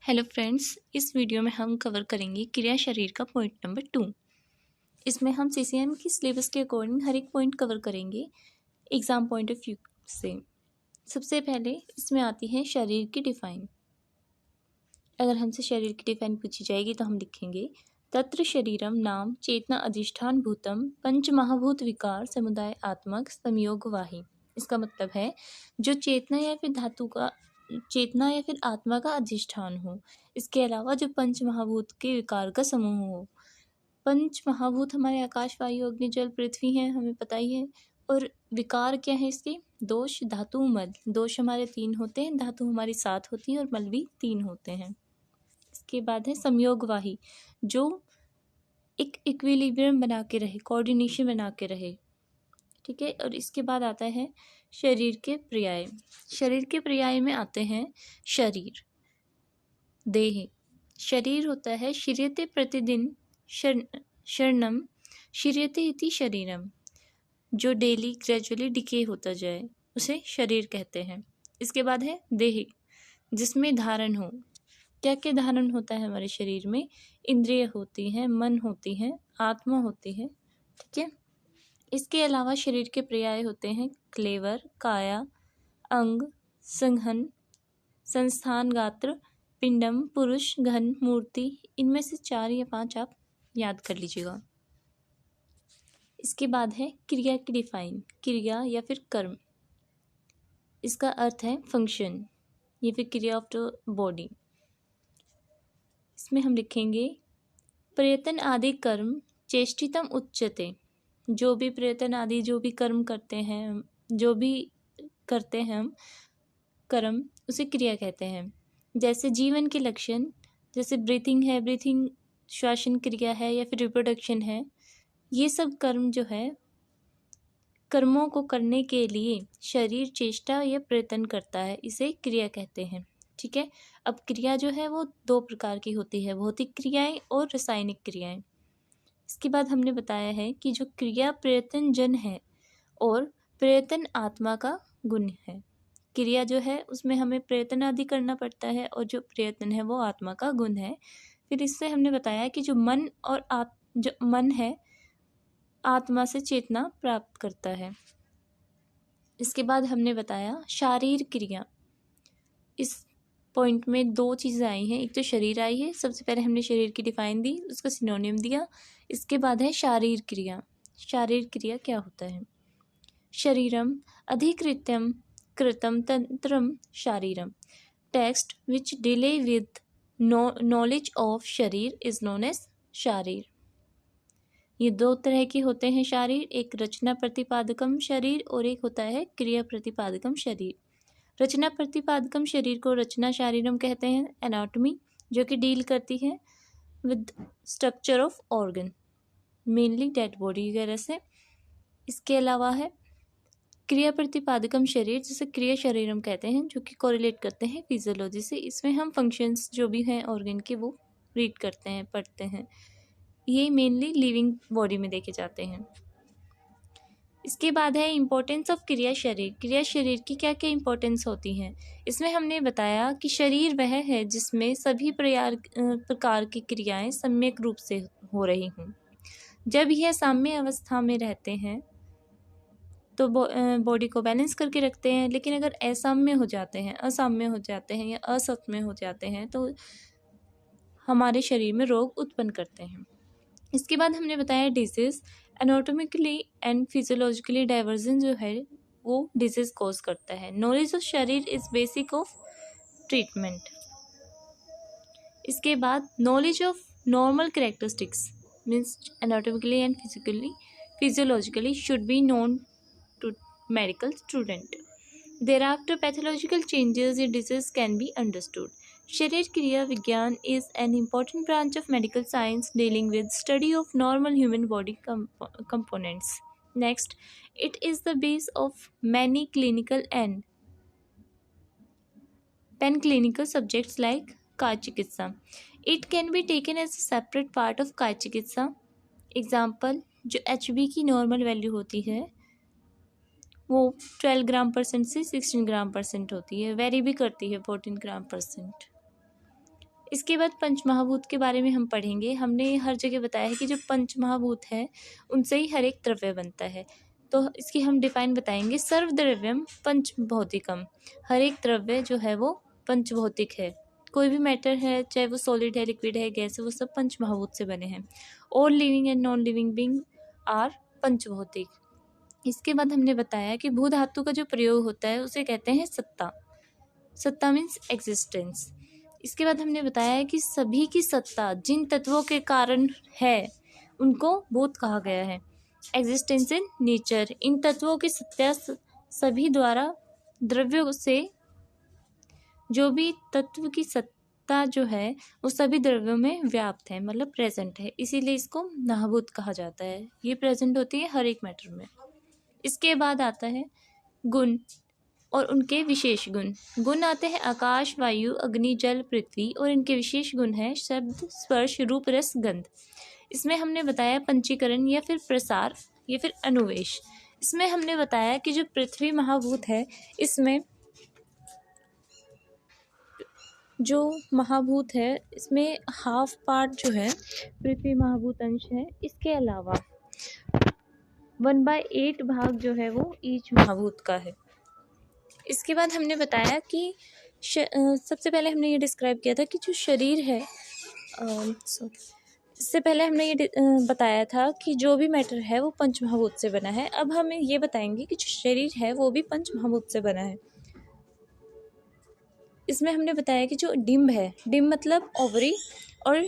Hello friends, इस video में हम कवर करेंगे क्रिया शरीर का पॉइंट नंबर 2। इसमें हम सीसीएम की सिलेबस के अकॉर्डिंग हर एक पॉइंट कवर करेंगे एग्जाम पॉइंट ऑफ व्यू से। सबसे पहले इसमें आती है शरीर की डिफाइन। अगर हमसे शरीर की डिफाइन पूछी जाएगी तो हम लिखेंगे तत्र शरीरम नाम चेतना अधिष्ठान भूतम पंच महाभूत विकार समुदाय आत्मक संयोग वाही। इसका मतलब है जो चेतना या फिर आत्मा का अधिष्ठान हो। इसके अलावा जो पंच महाभूत के विकार का समूह हो। पंच महाभूत हमारे आकाश वायु अग्नि जल पृथ्वी हैं, हमें पता ही है। और विकार क्या है इसके? दोष धातु मल। दोष हमारे 3 होते हैं, धातु हमारी 7 होती है और मल भी 3 होते हैं। इसके बाद है संयोगवाही, जो एक इक्विलिब्रियम बना के रहे, कोऑर्डिनेशन बना के रहे। ठीक है। और इसके बाद आता है शरीर के पर्याय। शरीर के पर्याय में आते हैं शरीर, देह। शरीर होता है श्रियते प्रतिदिन शरणम श्रियते इति शरीरम, जो डेली ग्रेजुअली डिके होता जाए उसे शरीर कहते हैं। इसके बाद है देह, जिसमें धारण हो। क्या क्या धारण होता है हमारे शरीर में? इंद्रिय होती हैं, मन होती हैं, आत्मा होती है। ठीक है। इसके अलावा शरीर के पर्याय होते हैं क्लेवर, काया, अंग, संघन, संस्थान, गात्र, पिंडम, पुरुष, घन, मूर्ति। इनमें से 4 या 5 आप याद कर लीजिएगा। इसके बाद है क्रिया की डिफाइन। क्रिया या फिर कर्म, इसका अर्थ है फंक्शन या फिर क्रिया ऑफ द बॉडी। इसमें हम लिखेंगे प्रयत्न आदि कर्म चेष्टितम उच्यते। जो भी प्रयत्न आदि जो भी कर्म करते हैं, जो भी करते हैं हम कर्म, उसे क्रिया कहते हैं। जैसे जीवन के लक्षण, जैसे ब्रीथिंग है, ब्रीथिंग श्वासन क्रिया है या फिर रिप्रोडक्शन है। ये सब कर्म जो है, कर्मों को करने के लिए शरीर चेष्टा या प्रयत्न करता है, इसे क्रिया कहते हैं। ठीक है। अब क्रिया जो है वो 2 प्रकार की होती है, भौतिक क्रियाएं और रासायनिक क्रियाएं। इसके बाद हमने बताया है कि जो क्रिया प्रयत्न जन है और प्रयत्न आत्मा का गुण है। क्रिया जो है उसमें हमें प्रयत्न आदि करना पड़ता है और जो प्रयत्न है वो आत्मा का गुण है। फिर इससे हमने बताया कि जो मन और जो मन है आत्मा से चेतना प्राप्त करता है। इसके बाद हमने बताया शारीर क्रिया। इस पॉइंट में 2 चीज़ें आई हैं, एक तो शरीर आई है। सबसे पहले हमने शरीर की डिफाइन दी, उसका सिनोनिम दिया। इसके बाद है शारीर क्रिया। शारीर क्रिया क्या होता है? शरीरम अधिकृत्यम कृतम तंत्रम शारीरम। Text which deals with knowledge of शरीर इज नोन एज शारीर। ये 2 तरह के होते हैं शारीर, एक रचना प्रतिपादकम शरीर और एक होता है क्रिया प्रतिपादकम शरीर। रचना प्रतिपादकम शरीर को रचना शारीरम कहते हैं, एनाटॉमी, जो कि डील करती है with structure of organ, mainly dead body वगैरह से। इसके अलावा है क्रिया प्रतिपादकम शरीर, जिसे क्रिया शरीरम कहते हैं, जो कि कोरिलेट करते हैं फिजियोलॉजी से। इसमें हम फंक्शंस जो भी हैं ऑर्गन के वो रीड करते हैं, पढ़ते हैं। ये मेनली लिविंग बॉडी में देखे जाते हैं। इसके बाद है इम्पोर्टेंस ऑफ क्रिया शरीर। क्रिया शरीर की क्या क्या इम्पोर्टेंस होती हैं? इसमें हमने बताया कि शरीर वह है जिसमें सभी प्रकार की क्रियाएं सम्यक रूप से हो रही हों। जब यह साम्य अवस्था में रहते हैं तो बॉडी को बैलेंस करके रखते हैं, लेकिन अगर असाम्य हो जाते हैं, असाम्य हो जाते हैं या असत्य हो जाते हैं तो हमारे शरीर में रोग उत्पन्न करते हैं। इसके बाद हमने बताया disease. Anatomically and physiologically diversion जो है वो डिजीज कॉज करता है। नॉलेज ऑफ शरीर इज बेसिक ऑफ ट्रीटमेंट। इसके बाद knowledge of normal characteristics means anatomically and physiologically should be known to medical student. Thereafter, pathological changes in disease can be understood. शरीर क्रिया विज्ञान is an important branch of medical science dealing with study of normal human body components. Next, it is the base of many clinical and pan-clinical subjects like काय चिकित्सा. It can be taken as a separate part of काय चिकित्सा. Example, जो HB की normal value होती है वो 12 ग्राम % से 16 ग्राम % होती है, वेरी भी करती है 14 ग्राम %। इसके बाद पंचमहाभूत के बारे में हम पढ़ेंगे। हमने हर जगह बताया है कि जो पंचमहाभूत है उनसे ही हर एक द्रव्य बनता है। तो इसकी हम डिफाइन बताएंगे। सर्वद्रव्यम पंचभौतिकम, हर एक द्रव्य जो है वो पंचभौतिक है। कोई भी मैटर है, चाहे वो सॉलिड है, लिक्विड है, गैस है, वो सब पंचमहाभूत से बने हैं। All living and non living being are panchbhautik. इसके बाद हमने बताया कि भू धातु का जो प्रयोग होता है उसे कहते हैं सत्ता। सत्ता मीन्स एग्जिस्टेंस। इसके बाद हमने बताया है कि सभी की सत्ता जिन तत्वों के कारण है उनको भूत कहा गया है। एग्जिस्टेंस इन नेचर, इन तत्वों की सत्ता सभी द्वारा द्रव्यों से, जो भी तत्व की सत्ता जो है वो सभी द्रव्यों में व्याप्त है, मतलब प्रेजेंट है, इसीलिए इसको महाभूत कहा जाता है। ये प्रेजेंट होती है हर एक मैटर में। इसके बाद आता है गुण और उनके विशेष गुण। गुण आते हैं आकाश, वायु, अग्नि, जल, पृथ्वी, और इनके विशेष गुण है शब्द, स्पर्श, रूप, रस, गंध। इसमें हमने बताया पंचीकरण या फिर प्रसार या फिर अनुवेश। इसमें हमने बताया कि जो पृथ्वी महाभूत है, इसमें जो महाभूत है इसमें हाफ पार्ट जो है पृथ्वी महाभूत अंश है। इसके अलावा 1/8 भाग जो है वो ईच महाभूत का है। इसके बाद हमने बताया कि सबसे पहले हमने ये डिस्क्राइब किया था कि जो शरीर है, इससे पहले हमने ये बताया था कि जो भी मैटर है वो पंचमहाभूत से बना है। अब हमें ये बताएंगे कि जो शरीर है वो भी पंचमहाभूत से बना है। इसमें हमने बताया कि जो डिम्ब है, डिम्ब मतलब ओवरी, और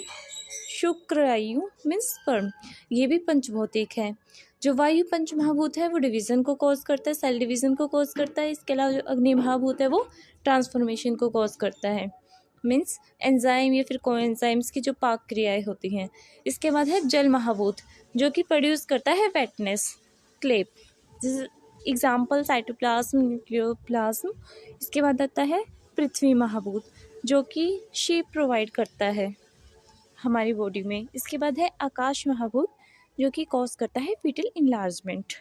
शुक्रायु मीन्स स्पर्म, ये भी पंचभौतिक है। जो वायु पंचमहाभूत है वो डिवीज़न को कॉज करता है, सेल डिवीज़न को कॉज करता है। इसके अलावा जो अग्नि महाभूत है वो ट्रांसफॉर्मेशन को कॉज करता है, मीन्स एंजाइम या फिर कोएंजाइम्स की जो पाक क्रियाएं होती हैं। इसके बाद है जल महाभूत, जो कि प्रोड्यूस करता है वेटनेस, क्लेप, एग्जाम्पल साइटोप्लाज्म, न्यूक्लियोप्लाज्म। इसके बाद आता है पृथ्वी महाभूत, जो कि शेप प्रोवाइड करता है हमारी बॉडी में। इसके बाद है आकाश महाभूत, जो कि कॉज करता है फीटल इनलार्जमेंट,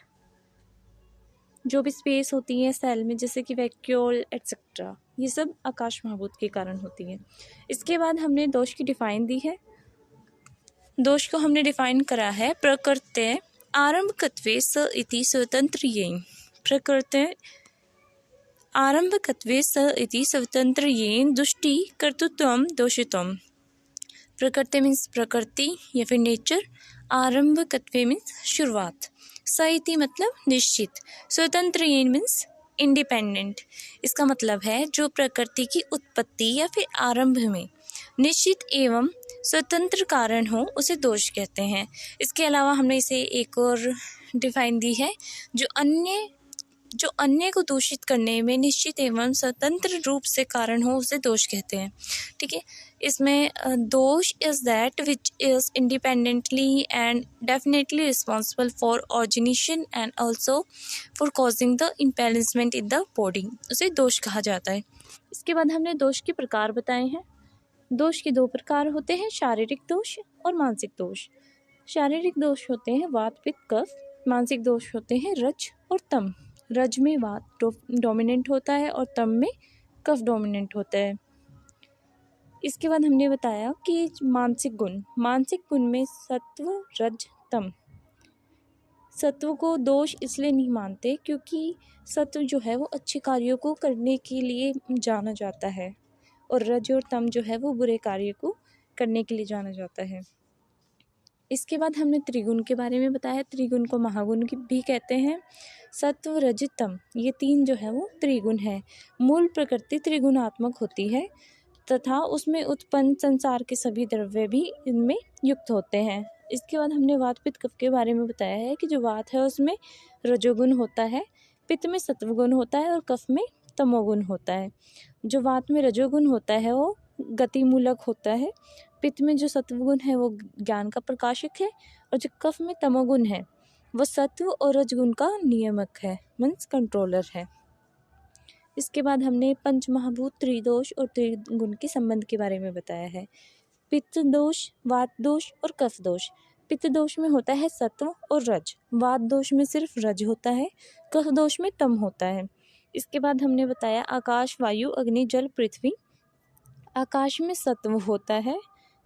जो भी स्पेस होती है सेल में, जैसे कि वैक्यूल एट्सेट्रा, ये सब आकाश महाभूत के कारण होती है। इसके बाद हमने दोष की डिफाइन दी है। दोष को हमने डिफाइन करा है प्रकृत्य आरंभकत्वे स इति स्वतंत्र्येन। प्रकृत्य आरंभकत्वे स इति स्वतंत्र्येन दुष्टि कर्तृत्वम दोषित्वम। प्रकृति मीन्स प्रकृति या फिर नेचर, आरंभकत्वे मीन्स शुरुआत, स इति मतलब निश्चित, स्वतंत्र मीन्स इंडिपेंडेंट। इसका मतलब है जो प्रकृति की उत्पत्ति या फिर आरंभ में निश्चित एवं स्वतंत्र कारण हो उसे दोष कहते हैं। इसके अलावा हमने इसे एक और डिफाइन दी है, जो अन्य को दूषित करने में निश्चित एवं स्वतंत्र रूप से कारण हो उसे दोष कहते हैं। ठीक है, इसमें दोष is that which is independently and definitely responsible for origination and also for causing the imbalancement in the body, उसे दोष कहा जाता है। इसके बाद हमने दोष के प्रकार बताए हैं। दोष के 2 प्रकार होते हैं, शारीरिक दोष और मानसिक दोष। शारीरिक दोष होते हैं वात, पित्त, कफ। मानसिक दोष होते हैं रज और तम। रज में वात डोमिनेंट होता है और तम में कफ डोमिनेंट होता है। इसके बाद हमने बताया कि मानसिक गुण में सत्व, रज, तम। सत्व को दोष इसलिए नहीं मानते क्योंकि सत्व जो है वो अच्छे कार्यों को करने के लिए जाना जाता है, और रज और तम जो है वो बुरे कार्य को करने के लिए जाना जाता है। इसके बाद हमने त्रिगुण के बारे में बताया। त्रिगुण को महागुण भी कहते हैं। सत्व, रज, तम, ये 3 जो है वो त्रिगुण है। मूल प्रकृति त्रिगुणात्मक होती है तथा उसमें उत्पन्न संसार के सभी द्रव्य भी इनमें युक्त होते हैं। इसके बाद हमने वात, पित्त, कफ के बारे में बताया है कि जो वात है उसमें रजोगुण होता है, पित्त में सत्वगुण होता है और कफ में तमोगुण होता है। जो वात में रजोगुण होता है वो गतिमूलक होता है, पित्त में जो सत्वगुण है वो ज्ञान का प्रकाशक है, और जो कफ में तमोगुण है वो सत्व और रजगुण का नियामक है, मीन्स कंट्रोलर है। इसके बाद हमने पंचमहाभूत, त्रिदोष और त्रिगुण के संबंध के बारे में बताया है। पित्त दोष, वात दोष और कफ दोष। पित्त दोष में होता है सत्व और रज, वात दोष में सिर्फ रज होता है, कफ दोष में तम होता है। इसके बाद हमने बताया आकाश, वायु, अग्नि, जल, पृथ्वी। आकाश में सत्व होता है,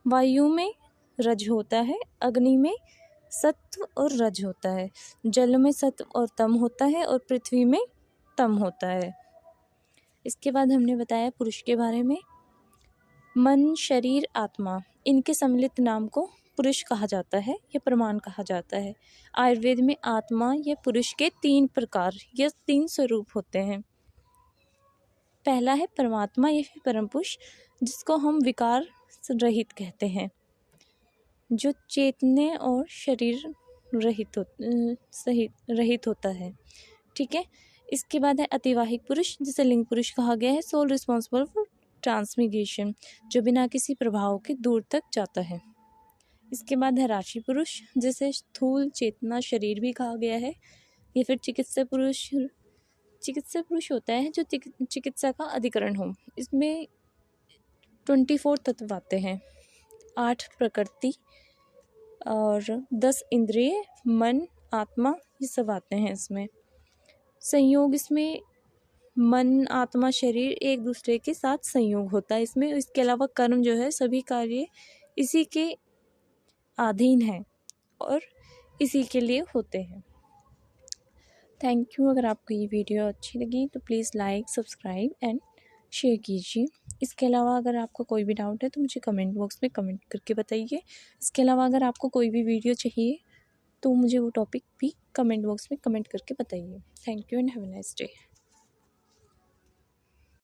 वायु में रज होता है, अग्नि में सत्व और रज होता है, जल में सत्व और तम होता है और पृथ्वी में तम होता है। इसके बाद हमने बताया पुरुष के बारे में। मन, शरीर, आत्मा, इनके सम्मिलित नाम को पुरुष कहा जाता है या प्रमाण कहा जाता है। आयुर्वेद में आत्मा या पुरुष के 3 प्रकार या 3 स्वरूप होते हैं। पहला है परमात्मा या फिर परम पुरुष, जिसको हम विकार रहित कहते हैं, जो चेतने और शरीर रहित होता है। ठीक है। इसके बाद है अतिवाहिक पुरुष, जिसे लिंग पुरुष कहा गया है, सोल रिस्पॉन्सिबल फॉर ट्रांसमिग्रेशन, जो बिना किसी प्रभाव के दूर तक जाता है। इसके बाद है राशि पुरुष, जिसे स्थूल चेतना शरीर भी कहा गया है, या फिर चिकित्सा पुरुष होता है जो चिकित्सा का अधिकरण हो। इसमें 24 तत्व आते हैं, 8 प्रकृति और 10 इंद्रिय, मन, आत्मा, ये सब आते हैं इसमें। संयोग, इसमें मन, आत्मा, शरीर एक दूसरे के साथ संयोग होता है इसमें। इसके अलावा कर्म जो है, सभी कार्य इसी के अधीन है और इसी के लिए होते हैं। Thank you. अगर आपको ये वीडियो अच्छी लगी तो please like, subscribe and share कीजिए। इसके अलावा अगर आपको कोई भी डाउट है तो मुझे कमेंट बॉक्स में कमेंट करके बताइए। इसके अलावा अगर आपको कोई भी वीडियो चाहिए तो मुझे वो टॉपिक भी कमेंट बॉक्स में कमेंट करके बताइए। Thank you and have a nice day.